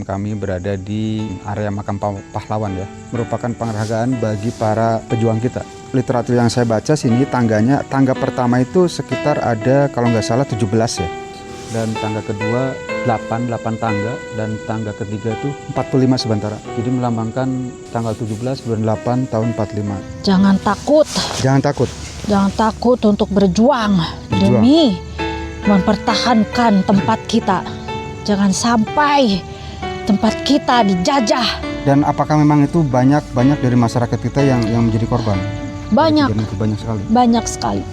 kami berada di area makam pahlawan ya, merupakan penghargaan bagi para pejuang kita. Literatur yang saya baca sini tangga pertama itu sekitar ada kalau nggak salah 17 ya, dan tangga kedua 8 tangga, dan tangga ketiga itu 45 sementara. Jadi melambangkan tanggal 17 bulan 8 tahun 45. Jangan takut. Jangan takut. Jangan takut untuk berjuang demi mempertahankan tempat kita. Jangan sampai tempat kita dijajah. Dan apakah memang itu banyak dari masyarakat kita yang menjadi korban? Banyak. Banyak sekali. Banyak sekali.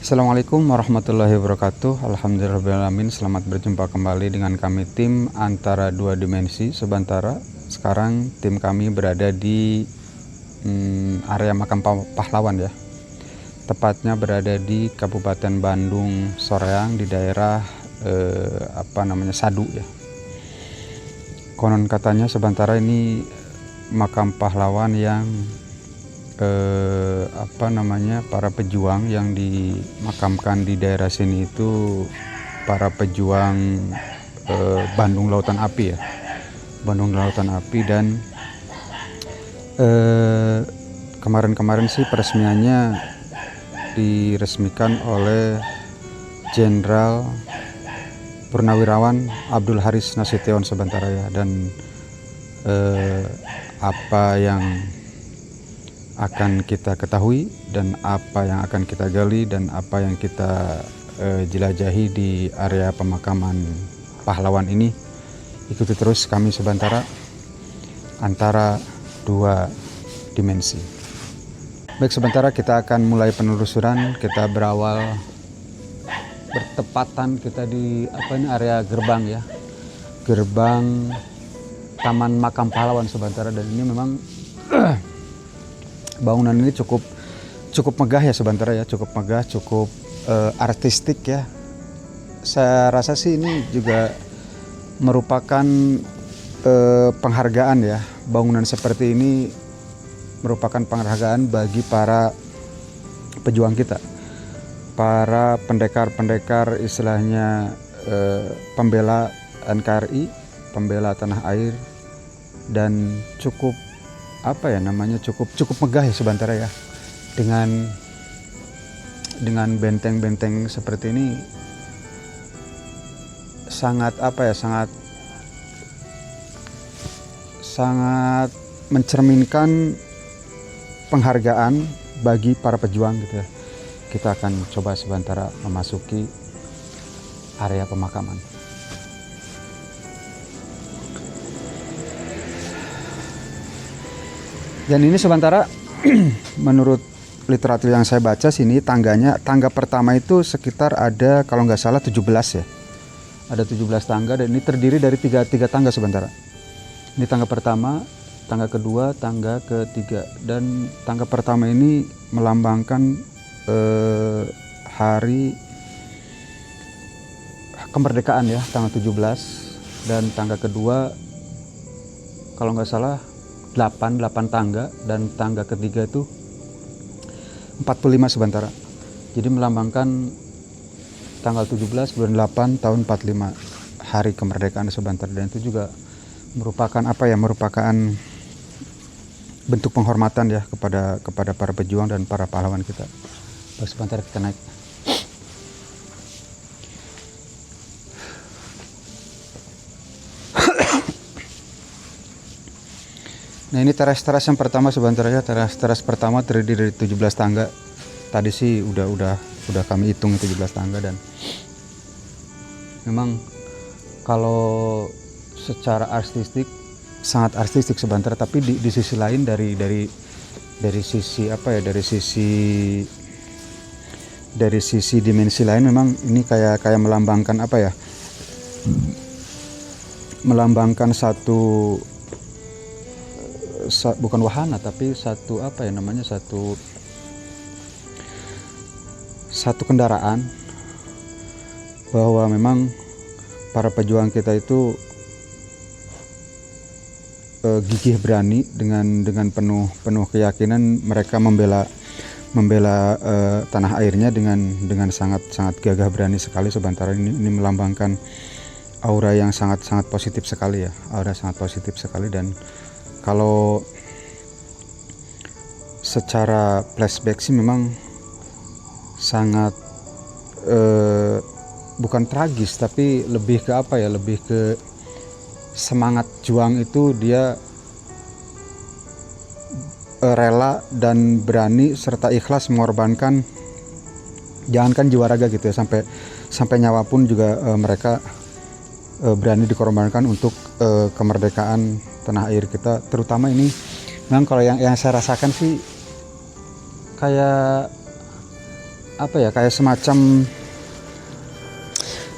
Assalamualaikum warahmatullahi wabarakatuh. Alhamdulillahirrahmanirrahim. Selamat berjumpa kembali dengan kami tim Antara Dua Dimensi Sebantara. Sekarang tim kami berada di area makam pahlawan ya. Tepatnya berada di Kabupaten Bandung Soreang, di daerah Sadu ya. Konon katanya Sebantara ini makam pahlawan yang para pejuang yang dimakamkan di daerah sini itu para pejuang Bandung Lautan Api ya, Bandung Lautan Api. Dan kemarin sih peresmiannya diresmikan oleh Jenderal Purnawirawan Abdul Haris Nasution Sebantara ya. Dan apa yang akan kita ketahui dan apa yang akan kita gali dan apa yang kita jelajahi di area pemakaman pahlawan ini, ikuti terus kami Sebantara Antara Dua Dimensi. Baik Sebantara, kita akan mulai penelusuran. Kita berawal bertepatan kita di area gerbang ya, gerbang Taman Makam Pahlawan Sebantara. Dan ini memang bangunan ini cukup megah ya Sebantara ya, cukup megah, cukup artistik ya. Saya rasa sih ini juga merupakan penghargaan ya. Bangunan seperti ini merupakan penghargaan bagi para pejuang kita, para pendekar istilahnya, pembela NKRI, pembela tanah air. Dan cukup megah ya Sebantara ya, dengan benteng-benteng seperti ini. Sangat mencerminkan penghargaan bagi para pejuang gitu ya. Kita akan coba Sebantara memasuki area pemakaman. Dan ini Sebantara menurut literatur yang saya baca sini tangga pertama itu sekitar ada kalau nggak salah 17 ya. Ada 17 tangga, dan ini terdiri dari tiga tangga Sebantara. Ini tangga pertama, tangga kedua, tangga ketiga. Dan tangga pertama ini melambangkan hari kemerdekaan ya, tanggal 17. Dan tangga kedua kalau nggak salah 8 tangga, dan tangga ketiga itu 45 Sebantara. Jadi melambangkan tanggal 17 bulan 8 tahun 45, hari kemerdekaan Sebantara. Dan itu juga merupakan merupakan bentuk penghormatan ya kepada para pejuang dan para pahlawan kita. Sebantara kita naik. Nah, ini teras yang pertama Sebantara ya. Teras pertama terdiri dari 17 tangga. Tadi sih udah kami hitung 17 tangga. Dan memang kalau secara artistik sangat artistik Sebantara, tapi di sisi lain dari sisi dimensi lain memang ini kayak melambangkan melambangkan satu bukan wahana tapi satu apa ya namanya, satu kendaraan, bahwa memang para pejuang kita itu gigih berani dengan penuh keyakinan mereka membela tanah airnya dengan sangat gagah berani sekali. Sebentar ini melambangkan aura yang sangat positif sekali ya, aura sangat positif sekali. Dan kalau secara flashback sih memang sangat bukan tragis tapi lebih ke apa ya, lebih ke semangat juang itu dia rela dan berani serta ikhlas mengorbankan, jangankan jiwa raga gitu ya, sampai nyawa pun juga mereka berani dikorbankan untuk kemerdekaan tanah air kita. Terutama ini memang kalau yang saya rasakan sih kayak apa ya, kayak semacam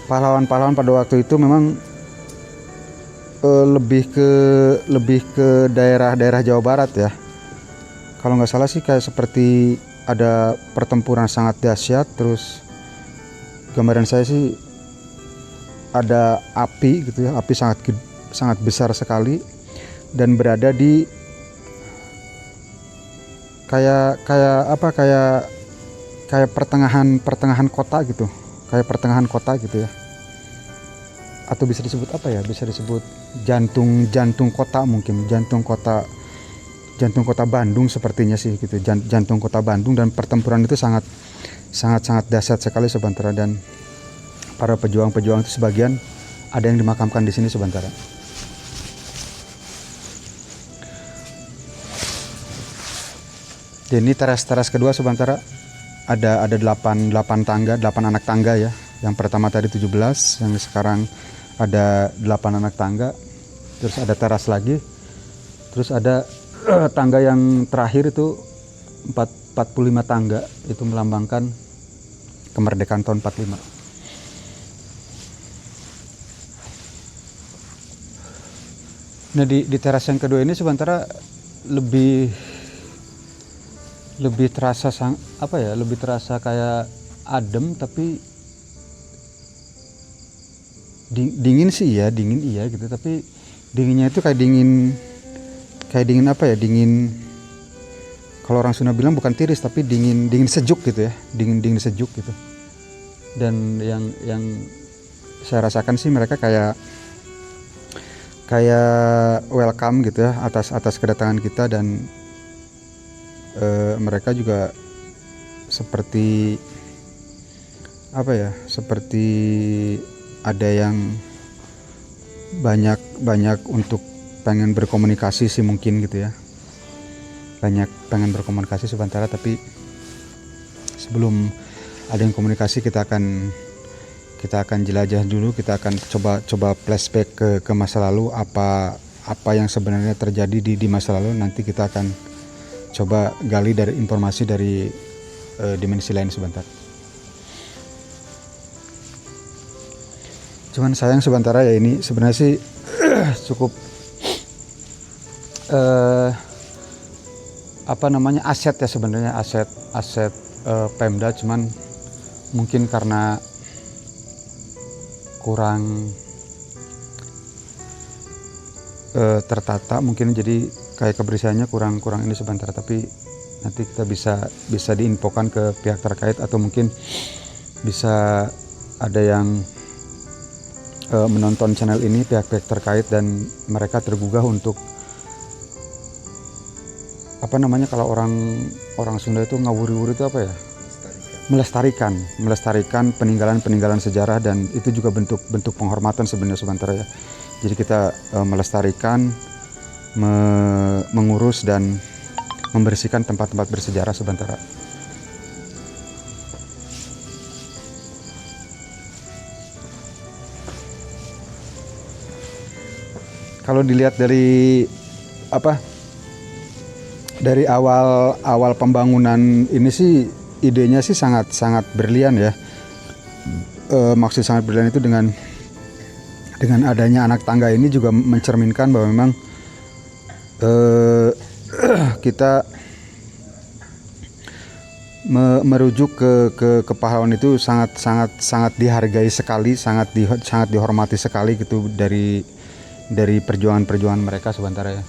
pahlawan-pahlawan pada waktu itu memang lebih ke daerah Jawa Barat ya. Kalau nggak salah sih kayak seperti ada pertempuran sangat dahsyat, terus gambaran saya sih ada api gitu ya, api sangat besar sekali dan berada di kayak pertengahan kota gitu, kayak pertengahan kota gitu ya, atau bisa disebut apa ya, bisa disebut jantung kota, mungkin jantung kota Bandung sepertinya sih gitu, jantung kota Bandung. Dan pertempuran itu sangat dahsyat sekali sebentar, dan para pejuang itu sebagian ada yang dimakamkan di sini sebentar. Jadi ini teras kedua sebentar, ada 8 anak tangga ya. Yang pertama tadi 17, yang sekarang ada 8 anak tangga. Terus ada teras lagi. Terus ada tangga yang terakhir itu 45 tangga, itu melambangkan kemerdekaan tahun 45. Nah di teras yang kedua ini sementara lebih terasa lebih terasa kayak adem, tapi dingin iya gitu, tapi dinginnya itu kayak dingin apa ya, dingin, kalau orang Sunda bilang bukan tiris tapi dingin sejuk gitu ya, dingin sejuk gitu. Dan yang saya rasakan sih mereka kayak welcome gitu ya atas kedatangan kita. Dan mereka juga seperti apa ya, seperti ada yang banyak untuk pengen berkomunikasi sih mungkin gitu ya, banyak pengen berkomunikasi sebentar. Tapi sebelum ada yang komunikasi, kita akan jelajah dulu, kita akan coba flashback ke masa lalu, apa yang sebenarnya terjadi di masa lalu. Nanti kita akan coba gali dari informasi dari dimensi lain sebentar. Cuman sayang sebentar ya, ini sebenarnya sih cukup aset ya sebenarnya, aset Pemda. Cuman mungkin karena kurang tertata mungkin, jadi kayak kebersihannya kurang ini sebentar. Tapi nanti kita bisa diinfokan ke pihak terkait, atau mungkin bisa ada yang menonton channel ini, pihak-pihak terkait, dan mereka tergugah untuk kalau orang Sunda itu ngawuri-wuri itu apa ya, melestarikan peninggalan sejarah. Dan itu juga bentuk penghormatan sebenarnya sebentar ya. Jadi kita melestarikan, mengurus dan membersihkan tempat-tempat bersejarah sebentar. Kalau dilihat dari awal pembangunan ini sih, idenya sih sangat brilian ya. Maksud sangat brilian itu dengan dengan adanya anak tangga ini juga mencerminkan bahwa memang kita merujuk ke pahlawan itu sangat dihargai sekali, sangat dihormati sekali gitu dari perjuangan mereka sebentar ya.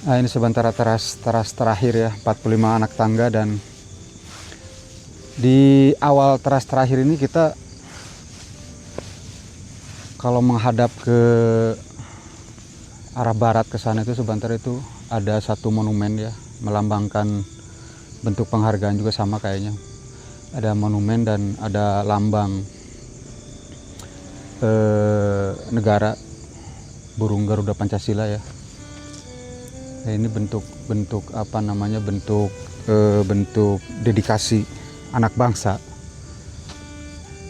Nah, ini sementara teras terakhir ya, 45 anak tangga, dan di awal teras terakhir ini kita kalau menghadap ke arah barat ke sana itu sebentar itu ada satu monumen ya, melambangkan bentuk penghargaan juga sama kayaknya. Ada monumen dan ada lambang negara burung Garuda Pancasila ya. Nah, ini bentuk apa namanya, bentuk dedikasi anak bangsa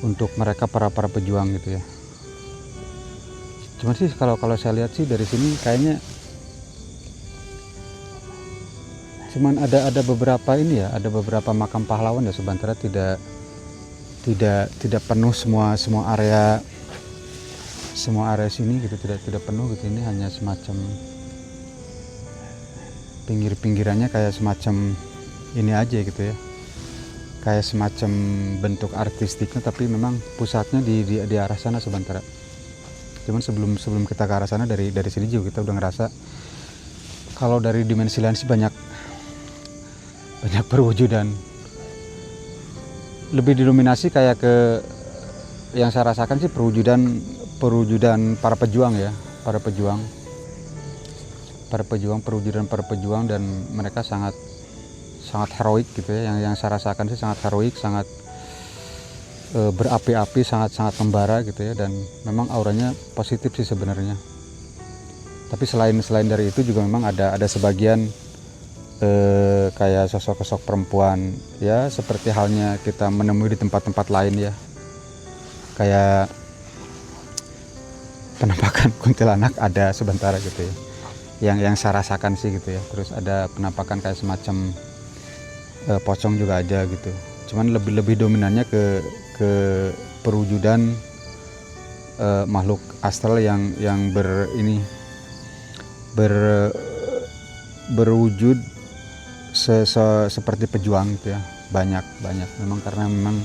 untuk mereka para pejuang gitu ya. Cuman sih kalau saya lihat sih dari sini kayaknya cuman ada beberapa ini ya, ada beberapa makam pahlawan ya, sementara tidak penuh semua area sini gitu, tidak penuh gitu. Ini hanya semacam pinggir-pinggirannya kayak semacam ini aja gitu ya, kayak semacam bentuk artistiknya, tapi memang pusatnya di arah sana sebentar. Cuman sebelum kita ke arah sana, dari sini juga kita udah ngerasa kalau dari dimensi lain sih banyak perwujudan, lebih didominasi kayak ke yang saya rasakan sih perwujudan para pejuang ya, perwujudan para pejuang, dan mereka sangat heroik gitu ya. Yang saya rasakan sih sangat heroik, sangat berapi-api, sangat membara gitu ya, dan memang auranya positif sih sebenarnya. Tapi selain dari itu juga memang ada sebagian kayak sosok perempuan ya, seperti halnya kita menemui di tempat-tempat lain ya, kayak penampakan kuntilanak ada sebentar gitu ya, yang saya rasakan sih gitu ya. Terus ada penampakan kayak semacam pocong juga ada gitu. Cuman lebih dominannya ke perwujudan makhluk astral yang berwujud seperti pejuang gitu ya. Banyak memang, karena memang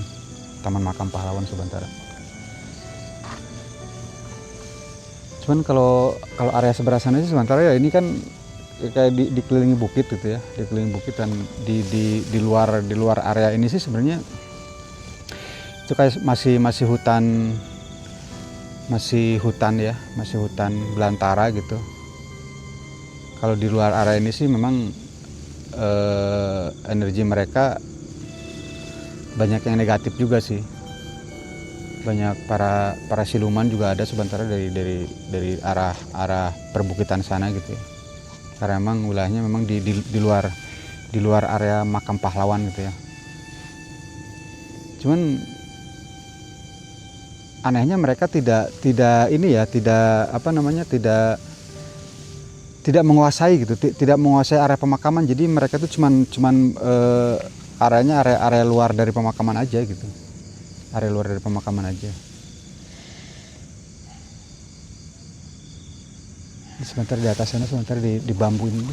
Taman Makam Pahlawan sebentar. Cuman kalau area sebelah sana sih sementara ya, ini kan kayak dikelilingi bukit gitu ya, dikelilingi bukit, dan di luar area ini sih sebenarnya itu kayak masih hutan ya, masih hutan belantara gitu. Kalau di luar area ini sih memang energi mereka banyak yang negatif juga sih. Banyak para siluman juga ada sebentar dari arah perbukitan sana gitu ya. Karena memang wilayahnya memang di luar area makam pahlawan gitu ya. Cuman anehnya mereka tidak menguasai gitu, tidak menguasai area pemakaman. Jadi mereka tuh cuman areanya area luar dari pemakaman aja gitu. Area luar dari pemakaman aja. Sebentar di atas sana, sebentar di bambu ini,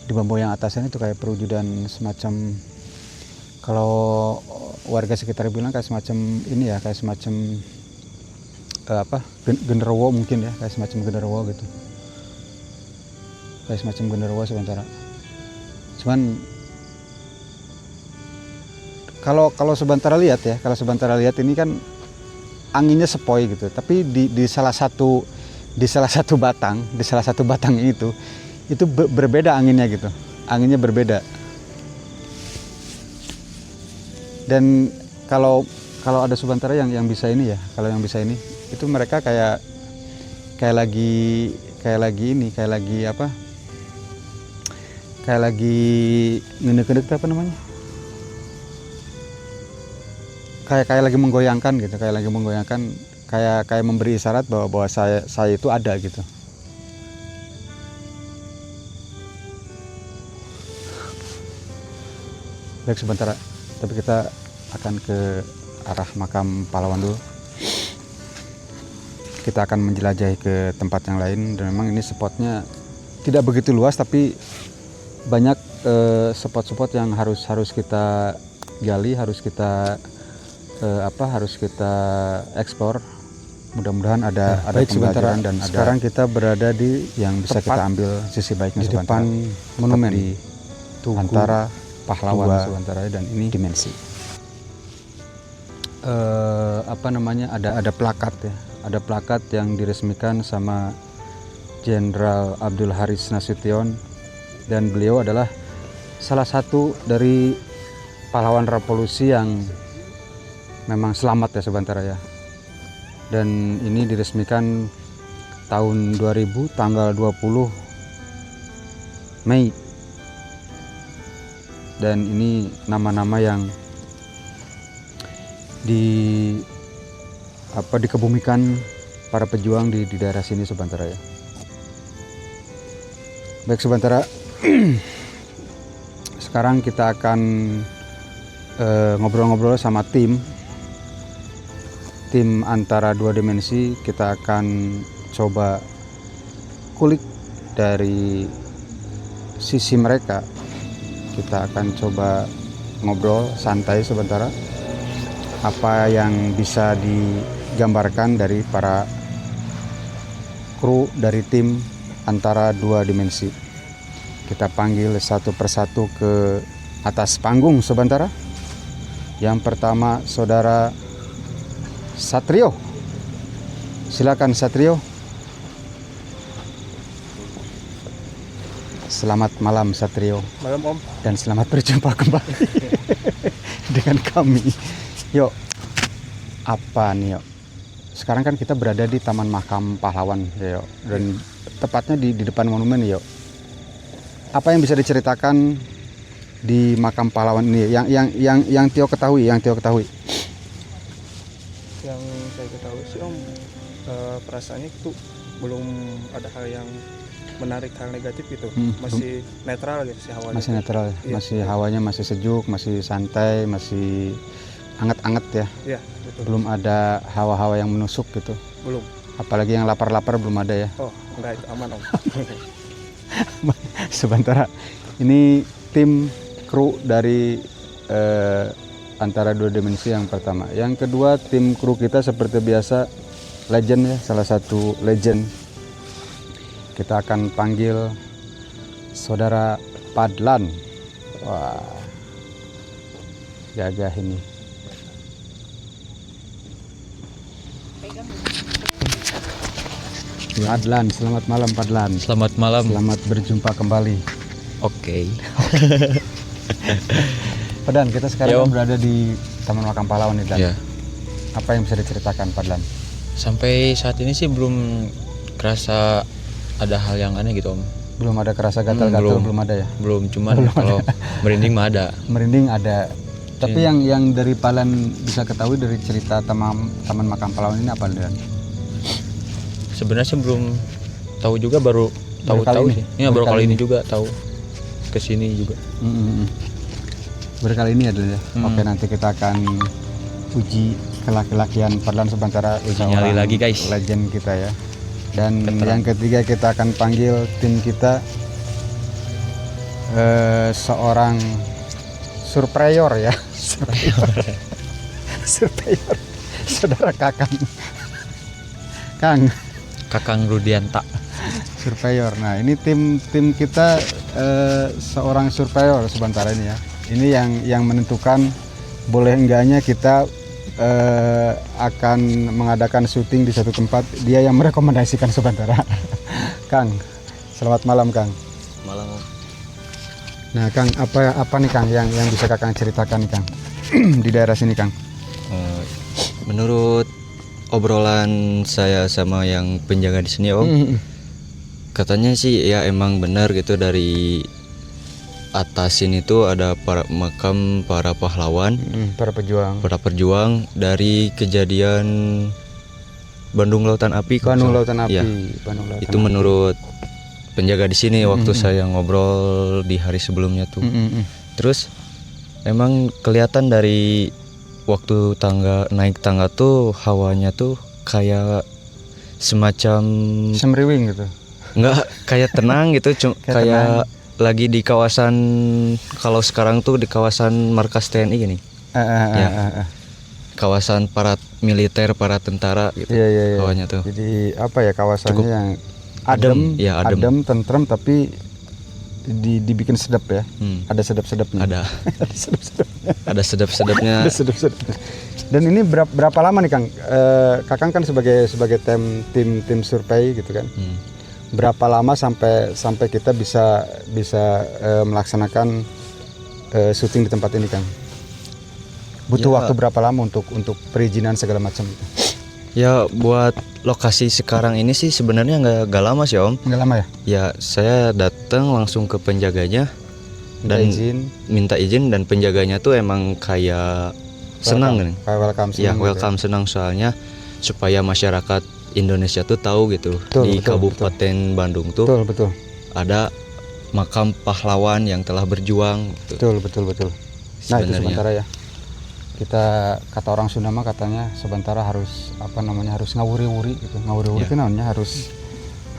di bambu yang atasnya itu kayak perwujudan semacam, kalau warga sekitar bilang kayak semacam ini ya, kayak semacam genderuwo mungkin ya, kayak semacam genderuwo gitu, kayak semacam genderuwo sebentar. Cuman kalau sebentar lihat ini kan anginnya sepoi gitu, tapi di salah satu batang itu berbeda anginnya gitu, anginnya berbeda. Dan kalau ada sementara yang bisa ini ya, kalau yang bisa ini itu mereka kayak lagi ngedek-ngedek apa namanya, kayak lagi menggoyangkan gitu, kayak memberi isyarat bahwa saya itu ada gitu. Baik, sebentar, tapi kita akan ke arah makam pahlawan dulu. Kita akan menjelajahi ke tempat yang lain, dan memang ini spotnya tidak begitu luas, tapi banyak spot-spot yang harus kita gali, harus kita eksplor. Mudah-mudahan ada pembelajaran, dan sekarang kita berada di yang bisa kita ambil sisi baiknya di depan monumen di antara pahlawan sementara dan ini dimensi. Ada plakat ya, ada plakat yang diresmikan sama Jenderal Abdul Haris Nasution, dan beliau adalah salah satu dari pahlawan revolusi yang memang selamat ya sebentar ya. Dan ini diresmikan tahun 2000 tanggal 20 Mei. Dan ini nama-nama yang dikebumikan para pejuang di daerah sini sebentar ya. Baik, sebentar. Sekarang kita akan ngobrol-ngobrol sama tim antara dua dimensi. Kita akan coba kulik dari sisi mereka. Kita akan coba ngobrol santai sebentar, apa yang bisa digambarkan dari para kru dari tim antara dua dimensi. Kita panggil satu persatu ke atas panggung sebentar. Yang pertama saudara Satrio, silakan Satrio. Selamat malam Satrio. Malam Om. Dan selamat berjumpa kembali dengan kami. Yuk, apa nih yuk? Sekarang kan kita berada di Taman Makam Pahlawan ya, yuk. Dan tepatnya di depan monumen yuk. Apa yang bisa diceritakan di Makam Pahlawan ini yang Tio ketahui, Yang saya ketahui sih Om, perasaannya itu belum ada hal yang menarik, hal negatif gitu. Masih netral gitu sih hawanya. Masih netral, iya. Masih hawanya masih sejuk, masih santai, masih anget-anget ya. Iya, betul. Belum ada hawa-hawa yang menusuk gitu. Belum. Apalagi yang lapar-lapar belum ada ya. Oh, enggak, itu aman Om. Sebentar, ini tim kru dari antara dua dimensi yang pertama. Yang kedua, tim kru kita seperti biasa legend ya, salah satu legend. Kita akan panggil saudara Padlan. Wah, gagah ini. Padlan, selamat malam Padlan. Selamat malam. Selamat berjumpa kembali. Oke. Padlan, kita sekarang berada di Taman Makam Pahlawan nih, Dan. Ya. Apa yang bisa diceritakan Padlan? Sampai saat ini sih belum kerasa ada hal yang aneh gitu Om. Belum ada kerasa gatal-gatal, belum ada ya? Belum, cuman kalau merinding mah ada. Merinding ada. Tapi yang dari Padlan bisa ketahui dari cerita Taman Makam Pahlawan ini apa, Dan? Sebenarnya sih belum tahu juga, baru tahu sih. Ya, baru kali ini juga tahu. Kesini juga. Berkali ini adalah. Oke, nanti kita akan uji kelaki-lakian Padlan sebentar. Uji nyali lagi guys. Legend kita ya. Dan yang ketiga kita akan panggil tim kita seorang surveyor ya. Surveyor. Saudara Kakang Rudianta. Surveyor. Nah, ini tim kita seorang surveyor sebentar ini ya. Ini yang menentukan boleh enggaknya kita akan mengadakan syuting di satu tempat. Dia yang merekomendasikan sebentar. Kang, selamat malam Kang. Malam. Nah Kang, apa nih Kang yang bisa Kakang ceritakan nih Kang di daerah sini Kang? Menurut obrolan saya sama yang penjaga di sini Om, katanya sih ya emang benar gitu, dari atas sini tuh ada makam para pahlawan, para pejuang dari kejadian Bandung Lautan Api. Bandung Lautan Api. Ya, itu menurut penjaga di sini waktu saya ngobrol di hari sebelumnya tuh. Terus Emang kelihatan dari waktu naik tangga tuh hawanya tuh kayak semacam Semriwing gitu. enggak kayak tenang gitu, kayak lagi di kawasan, kalau sekarang tuh di kawasan markas TNI gini. Kawasan para militer, para tentara gitu. Iya. Hawanya tuh. Jadi apa ya, kawasannya Cukup yang adem, ya, adem. adem, tentrem, tapi dibikin sedap ya. Ada sedap-sedapnya. Ada Ada sedap-sedapnya. ada sedap-sedapnya. Ada sedap-sedapnya. Dan ini berapa lama nih Kang? Kakang kan sebagai tim survei gitu kan. Berapa lama sampai kita bisa melaksanakan syuting di tempat ini Kang? Butuh Ya. waktu berapa lama untuk perizinan segala macam gitu? Ya buat lokasi sekarang ini sih sebenarnya nggak lama sih Om. Nggak lama ya? Ya saya datang langsung ke penjaganya dan minta izin, dan penjaganya tuh emang kayak senang kan? Kayak welcome, Ya senang welcome, gitu senang, soalnya supaya masyarakat Indonesia tuh tahu gitu di Kabupaten Bandung tuh Betul. ada makam pahlawan yang telah berjuang gitu. Betul. Nah itu Sebenarnya. sementara ya. Kita kata orang Sunda mah katanya sementara harus harus ngawuri-wuri gitu. Ngawuri-wuri Ya. itu namanya harus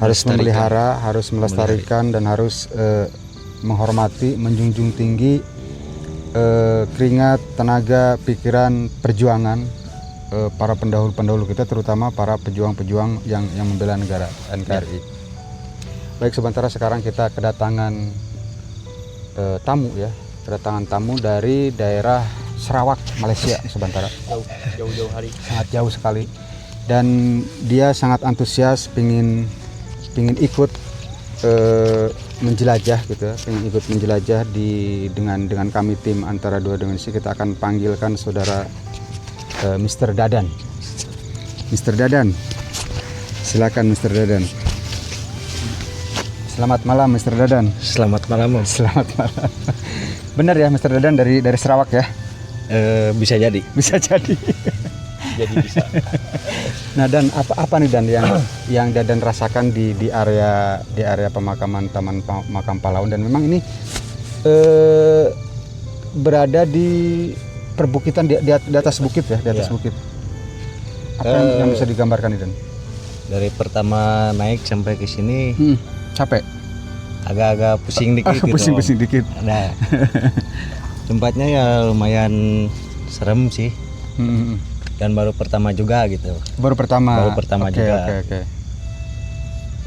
Melestarikan. memelihara, harus melestarikan dan harus menghormati, menjunjung tinggi keringat, tenaga, pikiran, perjuangan para pendahulu kita, terutama para pejuang-pejuang yang membela negara NKRI. Baik, sementara sekarang kita kedatangan tamu ya. Kedatangan tamu dari daerah Sarawak, Malaysia sementara. Jauh-jauh hari. Sangat jauh sekali. Dan dia sangat antusias pingin ikut menjelajah gitu ya, pengen ikut menjelajah dengan kami tim antara dua dimensi. Kita akan panggilkan saudara Mr. Dadan. Mr. Dadan, silakan Mr. Dadan. Selamat malam Mr. Dadan. Selamat malam Om. Selamat malam. Benar ya Mr. Dadan dari Sarawak ya? Bisa jadi. Bisa jadi. Jadi bisa. Nah Dan, apa nih Dan yang Dadan rasakan di area pemakaman Taman Makam Pahlawan, dan memang ini berada di perbukitan di atas bukit ya, di atas Iya. bukit. Apa yang bisa digambarkan nih Dan? Dari pertama naik sampai ke sini Capek? agak-agak pusing dikit gitu. Pusing-pusing dikit. Nah, tempatnya ya lumayan serem sih. Dan baru pertama juga gitu. Baru pertama Oke. Oke.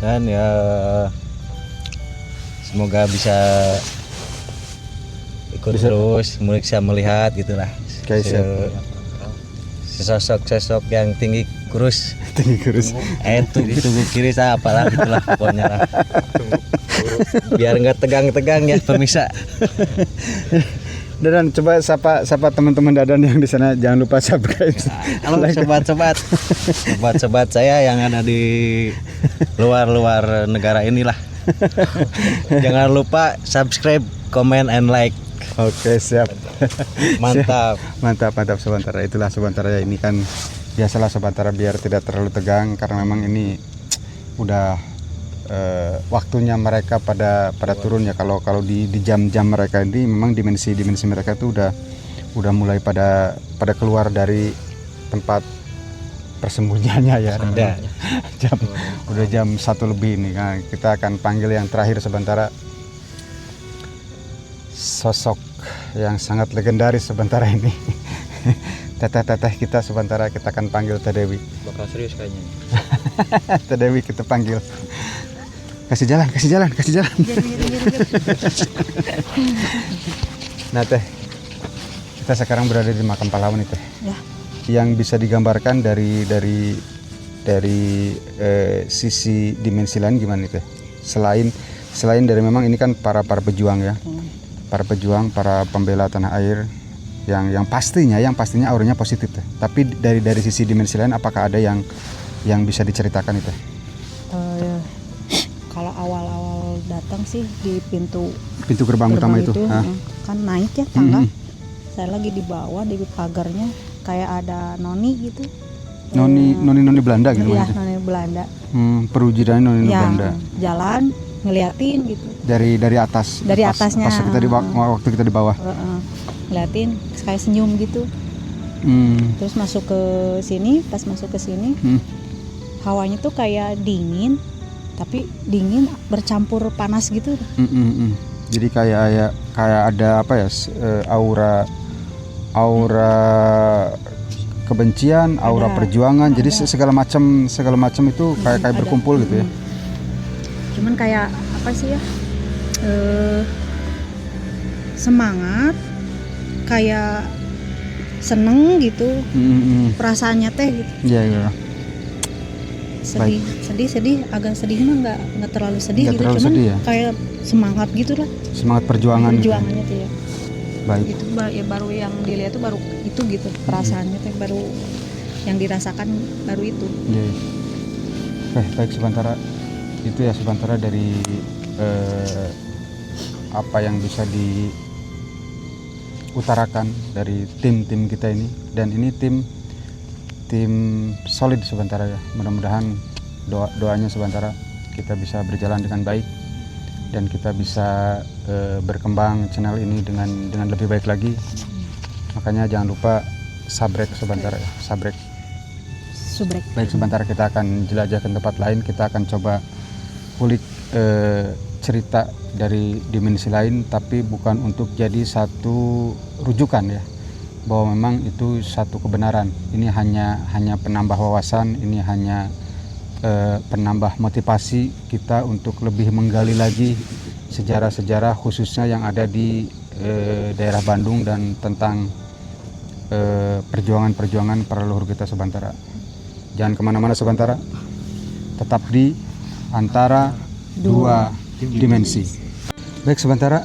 Dan ya semoga bisa ikut terus, bisa melihat gitulah. Oke, siap. Sosok-sosok yang tinggi kurus. Tinggi kurus. Tunggu kiri saya apalah gitulah pokoknya lah. Biar nggak tegang-tegang ya pemirsa. Dadan, coba sapa teman-teman Dadan yang di sana, jangan lupa subscribe. Halo sobat-sobat saya yang ada di luar negara inilah. Jangan lupa subscribe, comment, and like. Oke, siap. Mantap. Mantap sementara. Itulah sementara ya, ini kan biasalah sementara biar tidak terlalu tegang, karena memang ini udah waktunya mereka pada turun ya. Kalau di jam-jam mereka ini memang dimensi mereka itu udah mulai pada keluar dari tempat persembunyiannya ya. Udah jam 1 lebih ini. Nah, kita akan panggil yang terakhir sementara, sosok yang sangat legendaris sementara ini. Teteh kita sementara, kita akan panggil Teh Dewi. Bakal serius kayaknya. Teh Dewi kita panggil. Kasih jalan. Nah Teh, kita sekarang berada di makam pahlawan itu. Ya. Yang bisa digambarkan dari sisi dimensi lain gimana Teh? Selain dari memang ini kan para pejuang ya. Para pejuang, para pembela tanah air yang pastinya auranya positif Teh. Tapi dari sisi dimensi lain apakah ada yang bisa diceritakan itu? Kalau awal-awal datang sih di pintu Gerbang utama itu. Kan naik ya tangga. Saya lagi di bawah di pagarnya kayak ada noni gitu. Noni Belanda gitu Iya, gitu. noni Belanda. Perwujudannya noni Ya, Belanda. jalan ngeliatin gitu. Dari atas. Dari Pas- atasnya. Pas kita waktu kita di bawah. Ngeliatin kayak senyum gitu. Terus masuk ke sini, pas masuk ke sini hawanya tuh kayak dingin, tapi dingin bercampur panas gitu. Jadi kayak ada apa ya, aura kebencian, aura Ada. perjuangan. Jadi Ada. segala macam itu kayak Ada. berkumpul gitu ya. Cuman kayak apa sih ya, semangat, kayak seneng gitu perasaannya teh gitu. Iya. Sedih agak sedih mah nggak terlalu sedih Nggak gitu, terlalu cuman sedih ya? kayak semangat gitu lah, Semangat perjuangan. perjuangannya tuh ya. Baik. Itu ya baru yang dilihat tuh baru itu gitu, perasaannya tuh baru yang dirasakan baru itu. Iya. Baik sementara itu ya, sementara dari apa yang bisa diutarakan dari tim kita ini, dan ini tim solid sementara ya. Mudah-mudahan doanya sementara kita bisa berjalan dengan baik dan kita bisa berkembang channel ini dengan lebih baik lagi. Makanya jangan lupa sabrek sebentar ya, sabrek. Subrek. Baik, sebentar kita akan jelajah ke tempat lain. Kita akan coba kulik cerita dari dimensi lain, tapi bukan untuk jadi satu rujukan ya, bahwa memang itu satu kebenaran. Ini hanya penambah wawasan, ini hanya penambah motivasi kita untuk lebih menggali lagi sejarah-sejarah khususnya yang ada di daerah Bandung dan tentang perjuangan-perjuangan para leluhur kita sementara. Jangan kemana-mana sementara, tetap di antara dua dimensi. Baik sementara,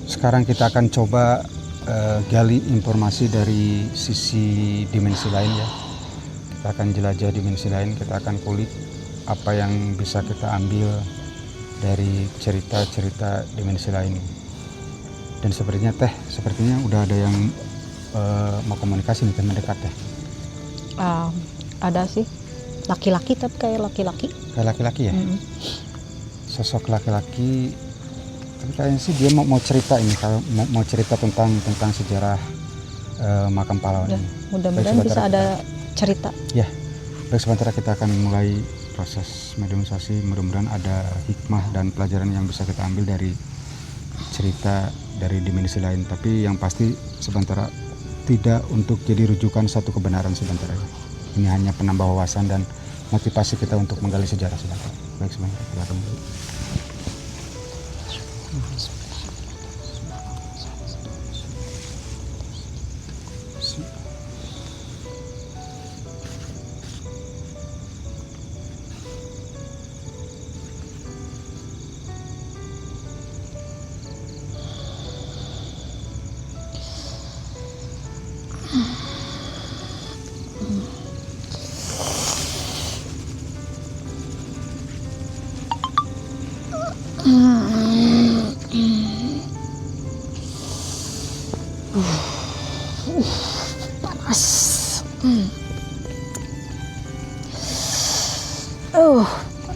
sekarang kita akan coba gali informasi dari sisi dimensi lain ya. Kita akan jelajah dimensi lain, kita akan kulik apa yang bisa kita ambil dari cerita-cerita dimensi lain. Dan sepertinya udah ada yang mau komunikasi nih, mendekat teh. Ada sih laki-laki, tapi kayak laki-laki. Kayak laki-laki ya. Sosok laki-laki, tapi kayaknya sih dia mau cerita ini, kalau mau cerita tentang sejarah makam pahlawan Ya, ini. mudah-mudahan Baik, bisa sebentar. ada cerita. Ya, baik sebentar kita akan mulai proses mediumisasi. Mudah-mudahan ada hikmah dan pelajaran yang bisa kita ambil dari cerita dari dimensi lain. Tapi yang pasti sebentar tidak untuk jadi rujukan satu kebenaran sebentar. Ini hanya penambah wawasan dan motivasi kita untuk menggali sejarah sebentar. Baik sebentar kita akan mulai. Panas.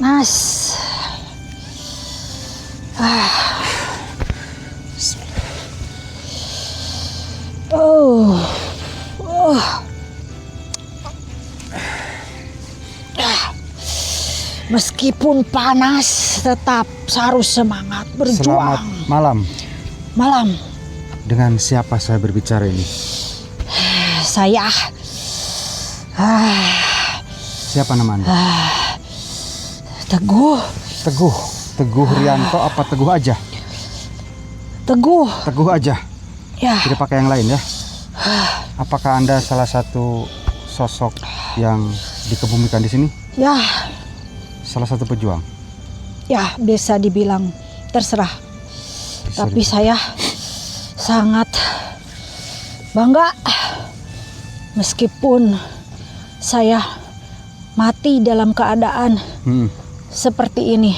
Panas. Meskipun panas, tetap harus semangat berjuang. Selamat malam. Malam. Dengan siapa saya berbicara ini? Saya. Siapa nama Anda? Teguh. Teguh Rianto apa Teguh aja? Teguh. Teguh aja. Ya. Tidak pakai yang lain ya. Apakah Anda salah satu sosok yang dikebumikan di sini? Ya. Salah satu pejuang? Ya, bisa dibilang terserah. Bisa Tapi saya sangat bangga meskipun saya mati dalam keadaan seperti ini.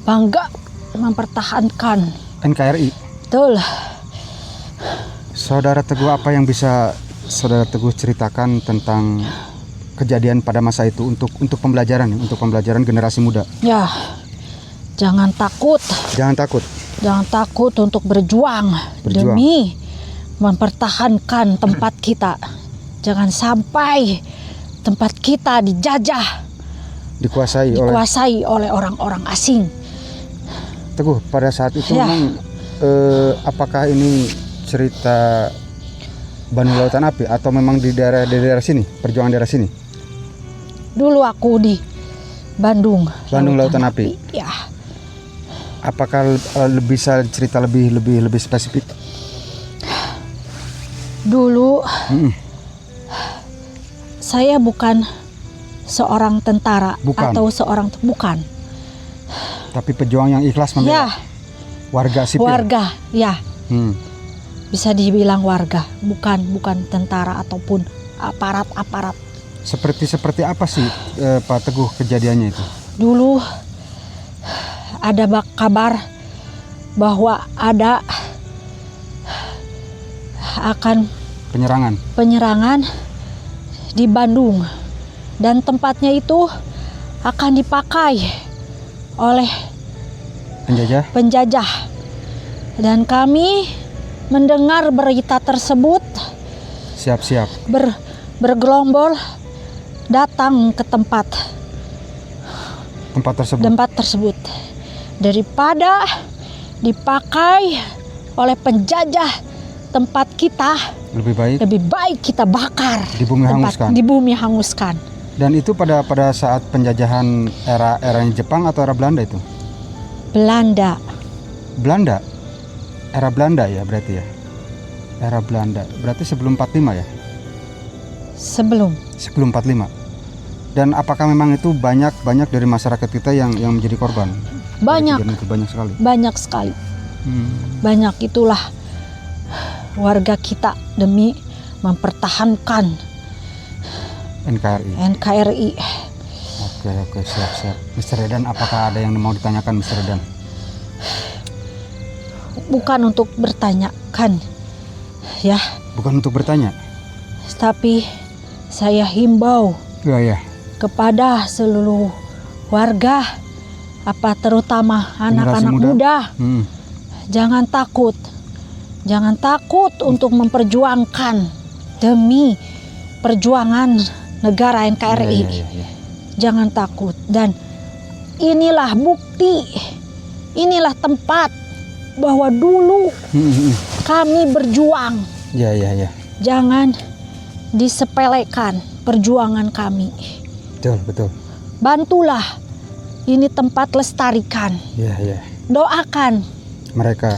Bangga mempertahankan. NKRI. Betul. Saudara Teguh, apa yang bisa Saudara Teguh ceritakan tentang kejadian pada masa itu untuk pembelajaran generasi muda? Ya. Jangan takut. Jangan takut. Jangan takut untuk berjuang. Demi mempertahankan tempat kita. Jangan sampai tempat kita dijajah, dikuasai oleh orang-orang asing. Teguh, pada saat itu memang apakah ini cerita Bandung Lautan Api atau memang di daerah sini, perjuangan daerah sini? Dulu aku di Bandung Lautan Api. Ya. Apakah bisa cerita lebih spesifik? Dulu saya bukan seorang tentara atau bukan. Tapi pejuang yang ikhlas membela warga sipil. Warga, ya. Bisa dibilang warga, bukan tentara ataupun aparat. Seperti apa sih Pak Teguh kejadiannya itu? Dulu ada kabar bahwa ada akan penyerangan di Bandung dan tempatnya itu akan dipakai oleh penjajah. Dan kami mendengar berita tersebut, siap-siap bergerombol datang ke tempat tersebut. Daripada dipakai oleh penjajah tempat kita, lebih baik kita bakar, di bumi hanguskan. Dan itu pada saat penjajahan eranya Jepang atau era Belanda itu? Belanda. Era Belanda ya berarti ya. Era Belanda. Berarti sebelum 45 ya? Sebelum 45. Dan apakah memang itu banyak dari masyarakat kita yang menjadi korban? Banyak sekali. Banyak, itulah warga kita demi mempertahankan NKRI. Oke, siap. Mr. Redan, apakah ada yang mau ditanyakan Mr. Redan? Bukan untuk bertanyakan, ya. Bukan untuk bertanya. Tapi saya himbau kepada seluruh warga, terutama anak-anak muda, jangan takut untuk memperjuangkan demi perjuangan negara NKRI. Jangan takut. Dan inilah bukti, inilah tempat bahwa dulu kami berjuang. Jangan disepelekan perjuangan kami. Betul. Bantulah ini tempat, lestarikan. Doakan mereka.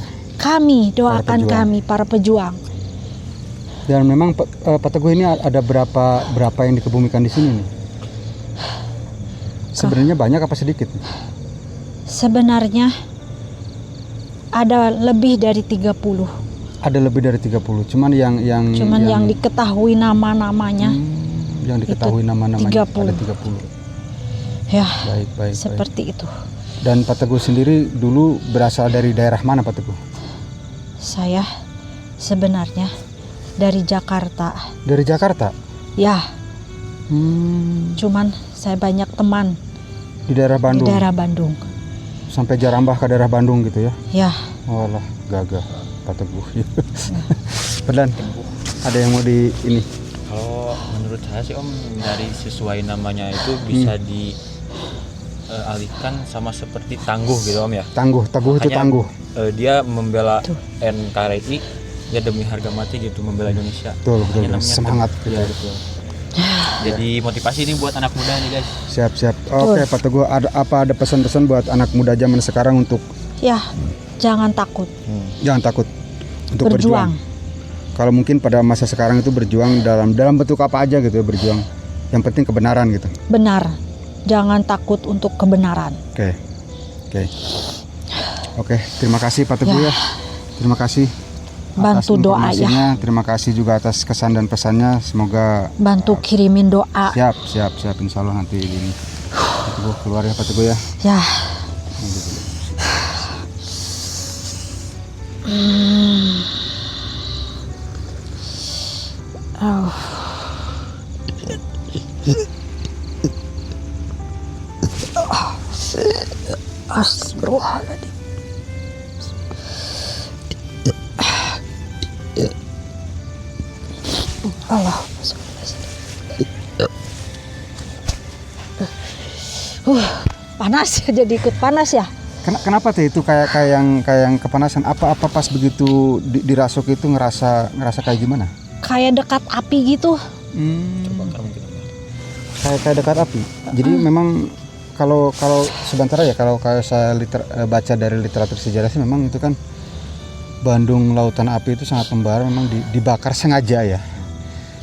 Doakan kami para pejuang. Dan memang Pak Teguh, ini ada berapa yang dikebumikan di sini nih? Sebenarnya banyak apa sedikit? Sebenarnya ada lebih dari 30. Ada lebih dari 30. Cuman yang diketahui nama-namanya. Yang diketahui nama-namanya 30. Ada 30. Ya. Baik. Seperti itu. Dan Pak Teguh sendiri dulu berasal dari daerah mana, Pak Teguh? Saya sebenarnya dari Jakarta. Dari Jakarta? Ya. Cuman saya banyak teman di daerah Bandung. Sampai Jarambah ke daerah Bandung gitu ya? Ya. Walah, gagah Pak Teguh. Pedan, ada yang mau di ini? Kalau menurut saya sih Om, dari sesuai namanya itu bisa dialihkan sama seperti tangguh gitu Om ya. Teguh itu tangguh. Dia membela NKRI, dia demi harga mati gitu membela Indonesia. Betul. Semangat. Ya, betul. Jadi motivasi ini buat anak muda nih guys. Siap. Oke, Pak Teguh, ada pesan-pesan buat anak muda zaman sekarang untuk? Ya, jangan takut. Jangan takut untuk berjuang. Kalau mungkin pada masa sekarang itu berjuang dalam bentuk apa aja gitu ya, berjuang. Yang penting kebenaran gitu. Benar. Jangan takut untuk kebenaran. Oke, terima kasih Pak Teguh ya. Terima kasih. Bantu doa ya. Terima kasih juga atas kesan dan pesannya. Semoga bantu kirimin doa. Siap. Insya Allah nanti ini Pak Teguh keluar ya, Pak Teguh ya. Ya. Astagfirullahaladzim. Allah. Panas ya, jadi ikut panas ya. Kenapa teh itu kayak yang kepanasan? Apa pas begitu dirasuk itu ngerasa kayak gimana? Kayak dekat api gitu. Kayak dekat api. Jadi memang kalau sebentar ya, kalau saya baca dari literatur sejarah sih memang itu kan Bandung Lautan Api itu sangat membara, memang dibakar sengaja ya.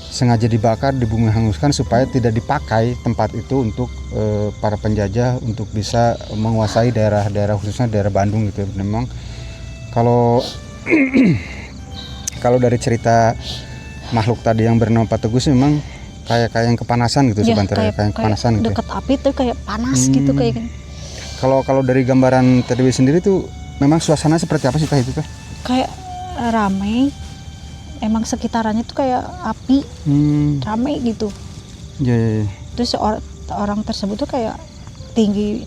Sengaja dibakar, dibumi hanguskan supaya tidak dipakai tempat itu untuk para penjajah untuk bisa menguasai daerah-daerah, khususnya daerah Bandung gitu. Memang kalau kalau dari cerita makhluk tadi yang bernama Pak Teguh sih memang kayak yang kepanasan gitu, Ya, sebentar kayak kepanasan gitu. Dekat api tuh kayak panas gitu kayak. Kalau dari gambaran TDW sendiri tuh memang suasana seperti apa sih Teh itu Teh? Kayak ramai. Emang sekitarannya tuh kayak api, ramai gitu. Ya. Terus orang tersebut tuh kayak tinggi,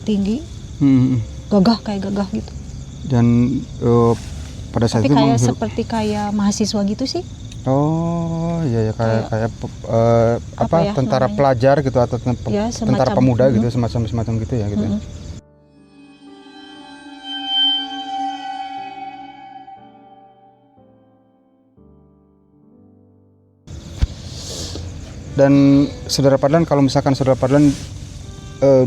gagah gitu. Dan pada saat Tapi itu kayak seperti kayak mahasiswa gitu sih. Oh iya ya, kayak apa ya tentara namanya? pelajar gitu atau Ya, tentara semacam, pemuda gitu, semacam gitu ya gitu. Dan Saudara Padlan, kalau misalkan Saudara Padlan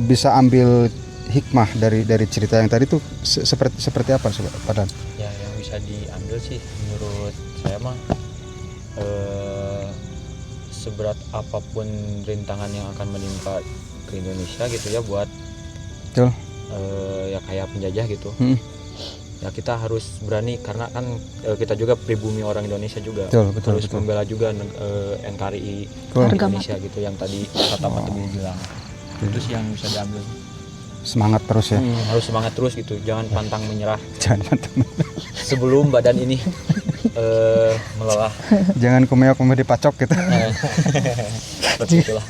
bisa ambil hikmah dari cerita yang tadi tuh seperti apa Saudara Padlan? Ya, yang bisa diambil sih menurut saya mah seberat apapun rintangan yang akan menimpa ke Indonesia gitu ya, buat Betul. Ya kayak penjajah gitu. Ya kita harus berani, karena kan kita juga pribumi orang Indonesia juga. Betul. Harus membela juga NKRI Indonesia gitu, yang tadi kata Pak Teguh bilang. Itu sih yang bisa diambil. Semangat terus ya. Harus semangat terus gitu, jangan pantang menyerah Jangan mantap. sebelum badan ini melelah. Jangan komeo-komeo dipacok gitu. Seperti itulah.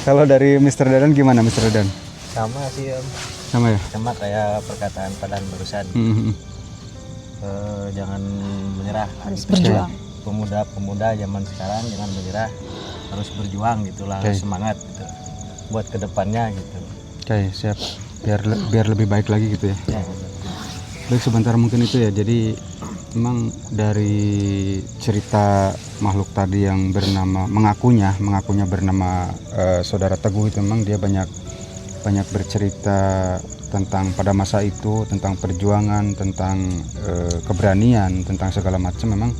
Kalau dari Mr. Dadan gimana Mr. Dadan? Sama sih Om, Sama ya? sama kayak perkataan Padlan barusan. Jangan menyerah, Harus berjuang. pemuda zaman sekarang jangan menyerah, harus berjuang gitulah, harus semangat gitu buat kedepannya gitu. Oke, siap. Biar lebih baik lagi gitu ya. Baik, sebentar mungkin itu ya. Jadi memang dari cerita makhluk tadi yang bernama mengakunya bernama Saudara Teguh itu, memang dia banyak bercerita tentang pada masa itu, tentang perjuangan, tentang keberanian, tentang segala macam. Memang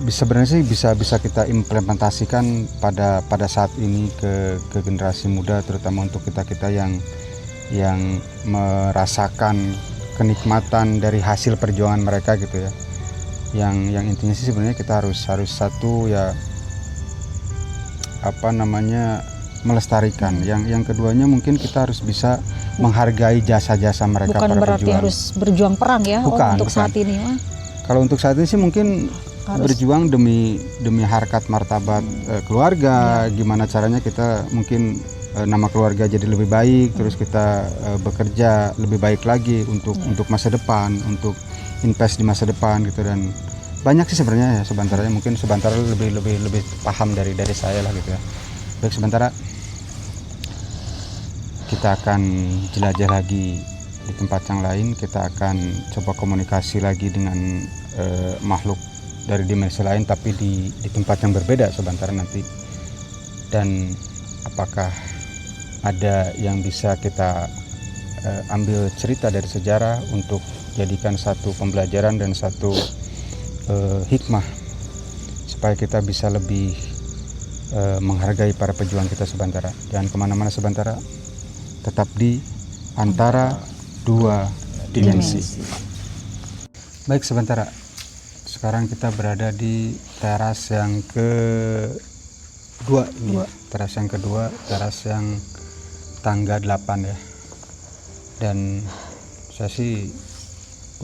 sebenarnya sih bisa kita implementasikan pada saat ini ke generasi muda, terutama untuk kita yang merasakan kenikmatan dari hasil perjuangan mereka gitu ya. Yang intinya sih sebenarnya kita harus satu ya, melestarikan. Yang keduanya mungkin kita harus bisa menghargai jasa-jasa mereka. Bukan para berarti pejuang. harus berjuang perang ya. Bukan. Saat ini mah. Kalau untuk saat ini sih mungkin berjuang demi harkat martabat keluarga. Gimana caranya kita mungkin nama keluarga jadi lebih baik, terus kita bekerja lebih baik lagi untuk masa depan, untuk invest di masa depan gitu. Dan banyak sih sebenarnya ya, sebentarnya mungkin lebih paham dari saya lah gitu ya. Baik, sementara kita akan jelajah lagi di tempat yang lain. Kita akan coba komunikasi lagi dengan makhluk dari dimensi lain, tapi di tempat yang berbeda sebentar nanti. Dan apakah ada yang bisa kita ambil cerita dari sejarah untuk jadikan satu pembelajaran dan satu hikmah, supaya kita bisa lebih menghargai para pejuang kita Sebantara. Jangan kemana-mana Sebantara, tetap di antara dua dimensi. Baik Sebantara, sekarang kita berada di teras yang kedua ini. Teras yang kedua, teras yang tangga 8 ya. Dan saya sih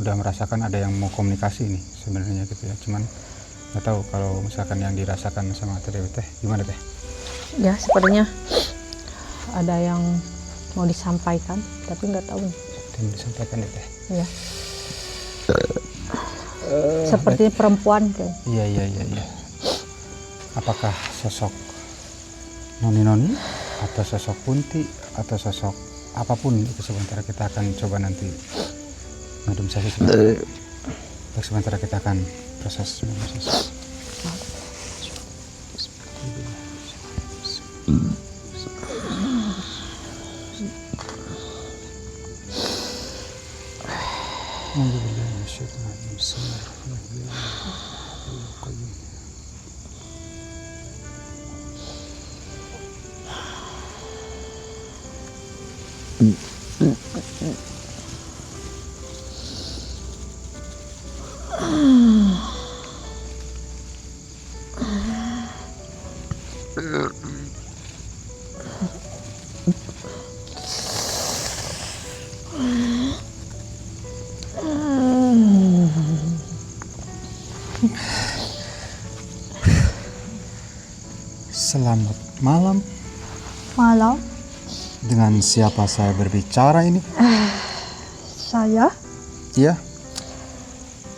udah merasakan ada yang mau komunikasi nih sebenarnya gitu ya. Cuman nggak tahu kalau misalkan yang dirasakan sama Teh gimana Teh? Ya, sepertinya ada yang mau disampaikan, tapi nggak tahu. Yang disampaikan ya teh. Ya. Seperti perempuan kayak. Iya. Apakah sosok noni atau sosok Punti atau sosok apapun itu, sementara kita akan coba nanti mediumisasi sebentar. Sementara kita akan proses mediumisasi. Selamat malam. Malam, Dengan siapa saya berbicara ini? saya Iya.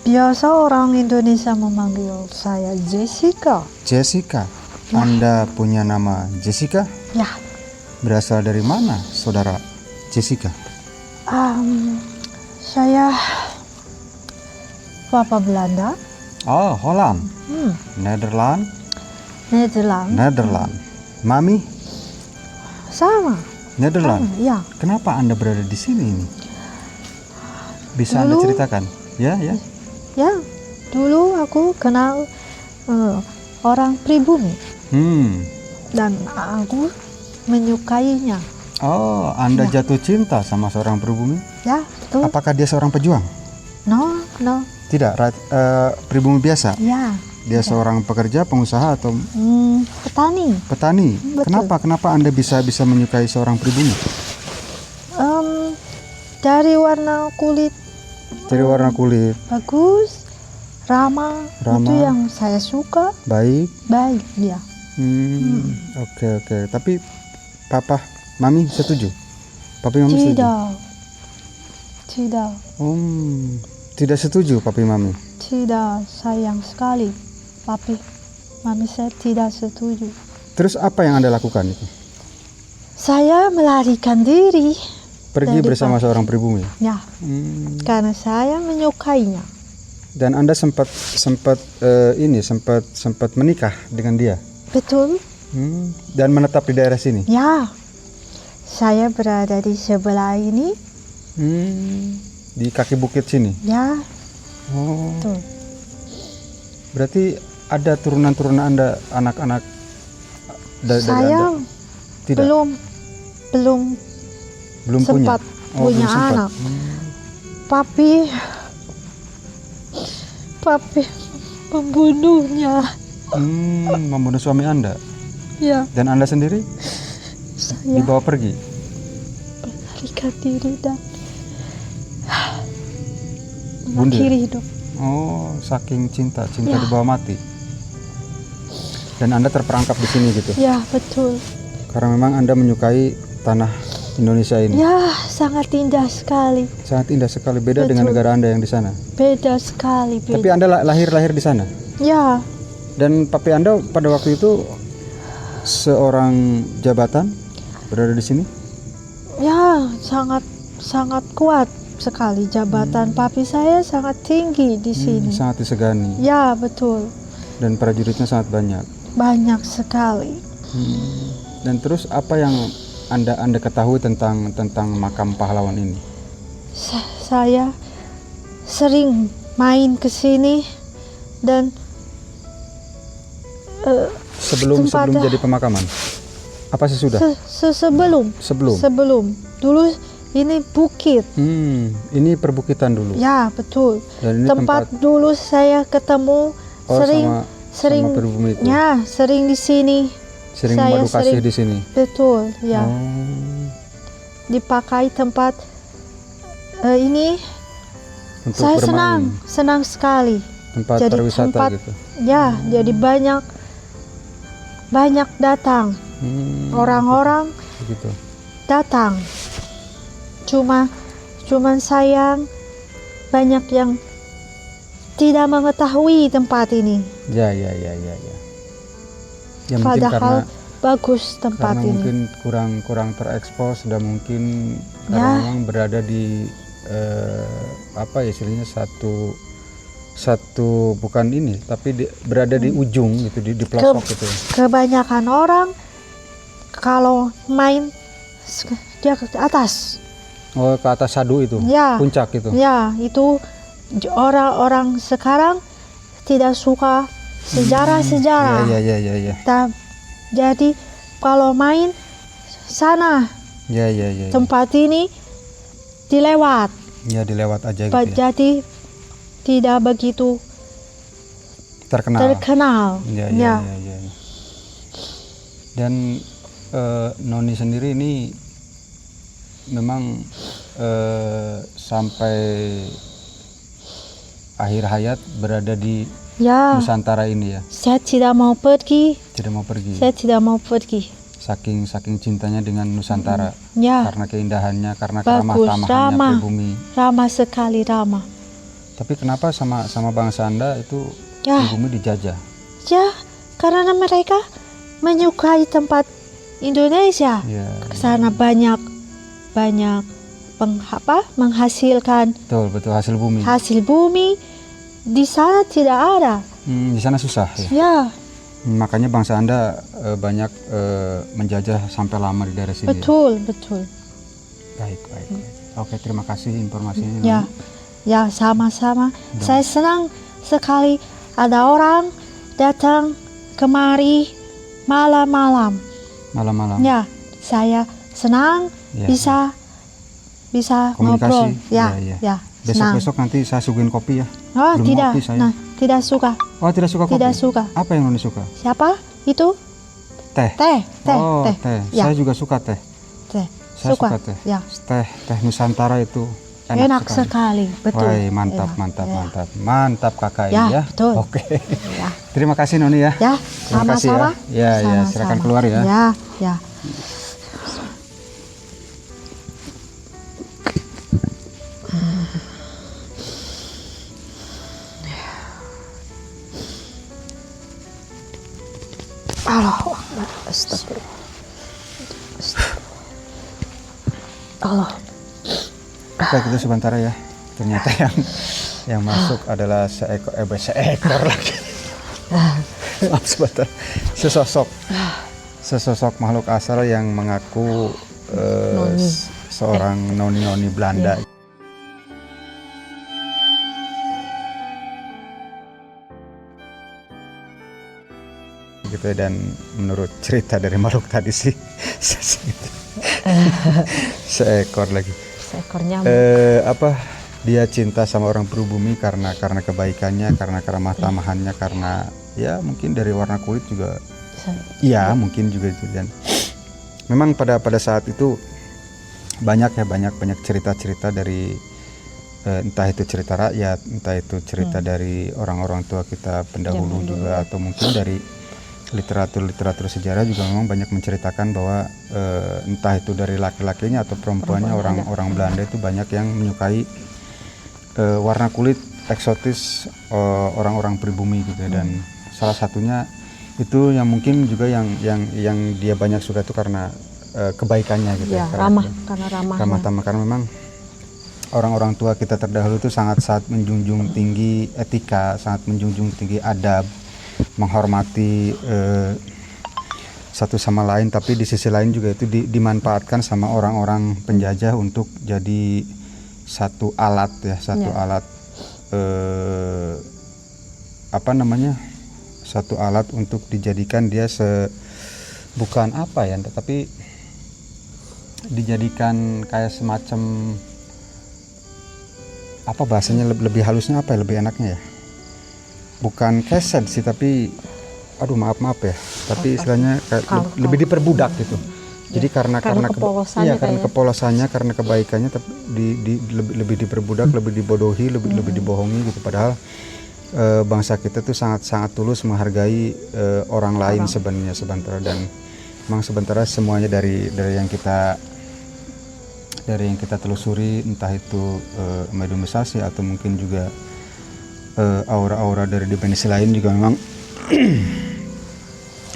biasa orang Indonesia memanggil saya Jessica. Jessica. Anda punya nama Jessica? Ya, Berasal dari mana, saudara Jessica? saya Papa Belanda, Oh, Holland, Nederland, Nederland, Mami, sama. Nederland. Ya, Kenapa Anda berada di sini ini? Bisa Anda Dulu- ceritakan? Ya. ya. Dulu aku kenal orang pribumi dan aku menyukainya. Oh, Anda jatuh cinta sama seorang pribumi? Ya, betul. Apakah dia seorang pejuang? No. Tidak, pribumi biasa. Ya, Dia seorang pekerja, pengusaha atau petani. petani. Betul. Kenapa Anda bisa menyukai seorang pribumi? Dari warna kulit Dari warna kulit bagus, ramah, Ramah. itu yang saya suka. baik. Ya. Oke. Tapi Papa, Mami setuju? Papi, Mami setuju? Tidak, Tidak setuju, Papi, Mami. tidak, sayang sekali. Papi, Mami saya tidak setuju. Terus apa yang Anda lakukan itu? Saya melarikan diri. Pergi Dari bersama Papi. seorang pribumi. Ya, karena saya menyukainya. Dan Anda sempat menikah dengan dia. Betul? Dan menetap di daerah sini. Ya. Saya berada di sebelah ini. Di kaki bukit sini. Ya, Oh. betul. Berarti ada turunan-turunan Anda, anak-anak dari Saya Anda? Tidak. belum Belum sempat punya. punya belum sempat. anak. Papi membunuhnya. Membunuh suami Anda. Ya, Dan Anda sendiri saya dibawa pergi. melarikan diri dan Bunuh. mengakhiri hidup. Oh, saking cinta Ya. dibawa mati. Dan Anda terperangkap di sini gitu. Ya, betul. Karena memang Anda menyukai tanah Indonesia ini. Ya, sangat indah sekali. Sangat indah sekali, beda dengan Betul. negara Anda yang di sana. Beda sekali. Tapi Anda lahir di sana. Ya, Dan papi Anda pada waktu itu seorang jabatan berada di sini. ya, sangat kuat sekali jabatan. Papi saya sangat tinggi di sini. Sangat disegani. Ya, betul. Dan prajuritnya sangat banyak. Banyak sekali. Dan terus apa yang Anda ketahui tentang makam pahlawan ini? Saya sering main ke sini dan Sebelum Tempatnya- jadi pemakaman? Apa sesudah? sebelum dulu ini bukit. Ini perbukitan dulu. Ya, betul. Dan ini Tempat dulu saya ketemu sering sama pribumi itu. ya, sering di sini. Sering saya mengadu kasih sering- di sini. Betul, ya. Oh, Dipakai tempat ini untuk saya bermain. senang sekali. Tempat jadi pariwisata tempat gitu. Ya, jadi banyak datang. Orang-orang Begitu. datang cuman sayang banyak yang tidak mengetahui tempat ini. Ya. Ya mungkin Padahal bagus tempat karena ini. mungkin kurang terekspos dan mungkin Ya. karena memang berada di apa ya istilahnya satu bukan ini tapi berada di ujung gitu di pelosok gitu. Kebanyakan orang kalau main dia ke atas. Oh, ke atas Sadu itu. Ya. Puncak itu. Ya, itu orang-orang sekarang tidak suka sejarah-sejarah. Ya. Jadi kalau main sana Ya. tempat ini dilewat. Ya dilewat aja gitu. Ya. Jadi tidak begitu terkenal. Ya. Dan Noni sendiri ini memang sampai akhir hayat berada di Ya, Nusantara ini ya. saya tidak mau pergi. Tidak mau pergi. Saya tidak mau pergi. Saking cintanya dengan Nusantara. Ya, Karena keindahannya, karena bagus, keramah-tamahannya ramah. pribumi. ramah sekali ramah. Tapi kenapa sama bangsa Anda itu Ya, pribumi dijajah? ya, karena mereka menyukai tempat Indonesia. Ya. Karena banyak menghasilkan Betul hasil bumi. hasil bumi. Di sana tidak ada. Di sana susah ya. Ya, Makanya bangsa Anda banyak menjajah sampai lama di daerah sini. betul. Baik. Oke, terima kasih informasinya. Ya, ya sama-sama. Saya senang sekali ada orang datang kemari malam-malam. Malam-malam. Ya, saya senang Ya. bisa Komunikasi. ngobrol. Ya, Ya. senang. Besok nanti saya suguhin kopi ya. Oh, Belum tidak. ngopi saya. Nah, tidak suka. Oh, tidak suka kopi? Tidak suka. Apa yang Noni suka? Siapa? Itu Teh. teh. Oh, teh. Ya, Saya juga suka teh. teh. Saya suka teh. Ya, Teh Nusantara itu enak sekali. Betul. Wah, mantap, Enak. mantap, Ya. mantap. Mantap kakak Ya, ini ya. betul. Oke. Ya. Terima kasih Noni ya. Ya, Terima kasih ya. sama-sama. Ya, Sama-sama. silakan keluar ya. Ya. Allah, astagfirullah. Allah. Baik, itu sebentar ya. Ternyata yang masuk adalah seekor lagi. Maaf sebentar. Sesosok makhluk asal yang mengaku Noni. seorang noni Belanda. Gitu ya, dan menurut cerita dari makhluk tadi sih seekor lagi. Seekor nyamuk. Dia cinta sama orang pribumi karena kebaikannya, karena keramah tamahannya, karena ya mungkin dari warna kulit juga. Iya, mungkin juga itu. Dan memang pada saat itu banyak cerita-cerita dari entah itu cerita rakyat, entah itu cerita dari orang-orang tua kita pendahulu juga, atau mungkin dari literatur sejarah juga memang banyak menceritakan bahwa entah itu dari laki-lakinya atau perempuannya, orang Belanda itu banyak yang menyukai warna kulit eksotis orang-orang pribumi gitu ya. Dan salah satunya itu yang mungkin juga yang dia banyak suka itu karena kebaikannya gitu ya, karena ramah tamah, karena memang orang-orang tua kita terdahulu itu sangat menjunjung tinggi etika, sangat menjunjung tinggi adab, menghormati satu sama lain, tapi di sisi lain juga itu dimanfaatkan sama orang-orang penjajah untuk jadi satu alat ya, alat satu alat untuk dijadikan dia bukan apa ya, tapi dijadikan kayak semacam apa bahasanya, lebih halusnya apa ya, lebih enaknya ya, bukan keset sih, tapi aduh maaf ya, tapi istilahnya kayak lebih diperbudak gitu. Jadi karena kepolosannya, karena kebaikannya, tapi lebih diperbudak, lebih dibodohi, lebih dibohongi gitu. Padahal bangsa kita tuh sangat tulus menghargai orang lain sebenarnya sebentar, dan memang sebentar semuanya dari yang kita dari yang kita telusuri, entah itu mediumisasi atau mungkin juga aura-aura dari dimensi lain juga memang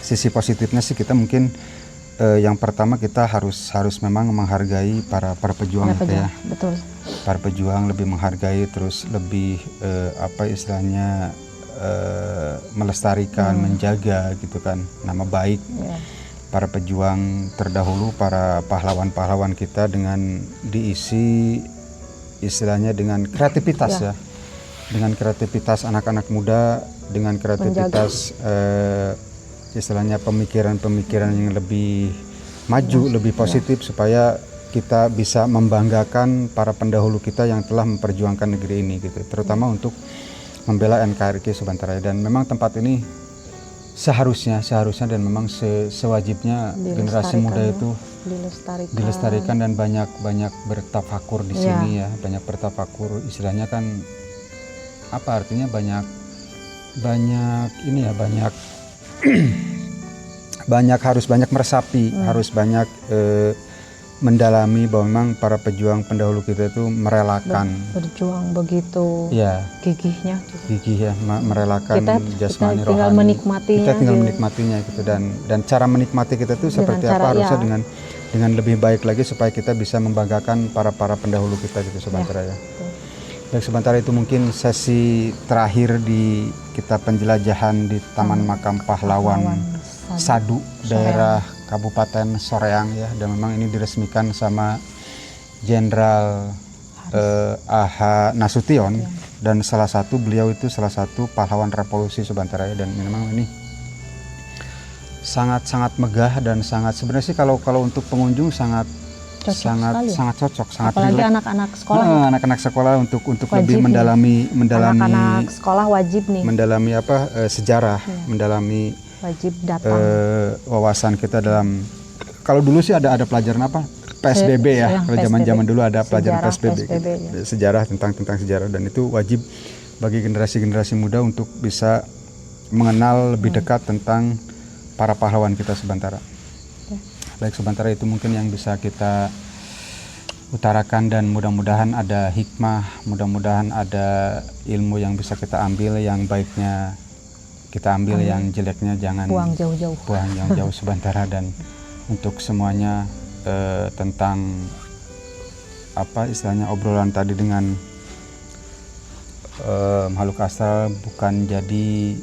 sisi positifnya sih kita mungkin yang pertama kita harus memang menghargai para pejuang gitu ya. Betul. Para pejuang lebih menghargai, terus lebih apa istilahnya melestarikan, menjaga gitu kan nama baik para pejuang terdahulu, para pahlawan-pahlawan kita dengan diisi istilahnya dengan kreativitas ya. Dengan kreativitas anak-anak muda, dengan kreativitas istilahnya pemikiran-pemikiran yang lebih maju, lebih positif supaya kita bisa membanggakan para pendahulu kita yang telah memperjuangkan negeri ini gitu, terutama untuk membela NKRI Subantara. Dan memang tempat ini seharusnya dan memang sewajibnya generasi muda itu dilestarikan dan banyak bertafakur di sini ya, banyak bertafakur, istilahnya kan apa artinya banyak ini ya, harus banyak meresapi, harus banyak mendalami bahwa memang para pejuang pendahulu kita itu merelakan berjuang begitu gigih ya, merelakan jasmani, kita tinggal menikmatinya gitu, dan cara menikmati kita itu seperti apa harusnya dengan lebih baik lagi supaya kita bisa membanggakan para pendahulu kita gitu Subantara ya. Baik, sementara itu mungkin sesi terakhir di kita penjelajahan di Taman Makam Pahlawan Sadu daerah Kabupaten Soreang ya, dan memang ini diresmikan sama Jenderal A.H. Nasution dan beliau itu salah satu pahlawan revolusi Subantara ya, dan memang ini sangat megah dan sangat sebenarnya sih kalau untuk pengunjung sangat cocok, sangat apalagi relax. anak-anak sekolah. Anak-anak sekolah untuk wajib lebih mendalami anak-anak sekolah wajib nih. Mendalami sejarah, mendalami wajib datang. Wawasan kita dalam, kalau dulu sih ada pelajaran apa? PSBB ya. Kalau zaman dulu ada pelajaran PSBB. Sejarah tentang sejarah, dan itu wajib bagi generasi muda untuk bisa mengenal lebih dekat tentang para pahlawan kita Subantara. Baik, Subantara itu mungkin yang bisa kita utarakan, dan mudah-mudahan ada hikmah, mudah-mudahan ada ilmu yang bisa kita ambil, yang baiknya kita ambil, yang jeleknya jangan buang jauh-jauh Subantara. Dan untuk semuanya tentang apa istilahnya obrolan tadi dengan makhluk astral bukan jadi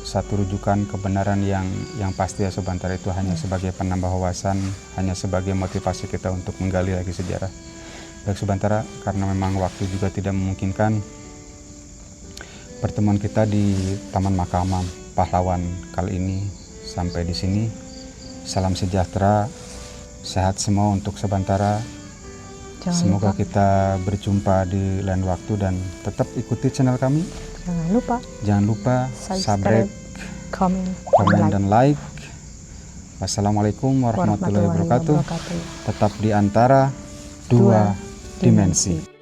satu rujukan kebenaran yang pasti ya Subantara, itu hanya sebagai penambah wawasan, hanya sebagai motivasi kita untuk menggali lagi sejarah. Baik Subantara, karena memang waktu juga tidak memungkinkan, pertemuan kita di Taman Makam Pahlawan kali ini sampai di sini. Salam sejahtera, sehat semua untuk Subantara. Semoga kita berjumpa di lain waktu, dan tetap ikuti channel kami. Jangan lupa subscribe, komen dan like. Wassalamualaikum warahmatullahi wabarakatuh. Tetap di antara dua dimensi.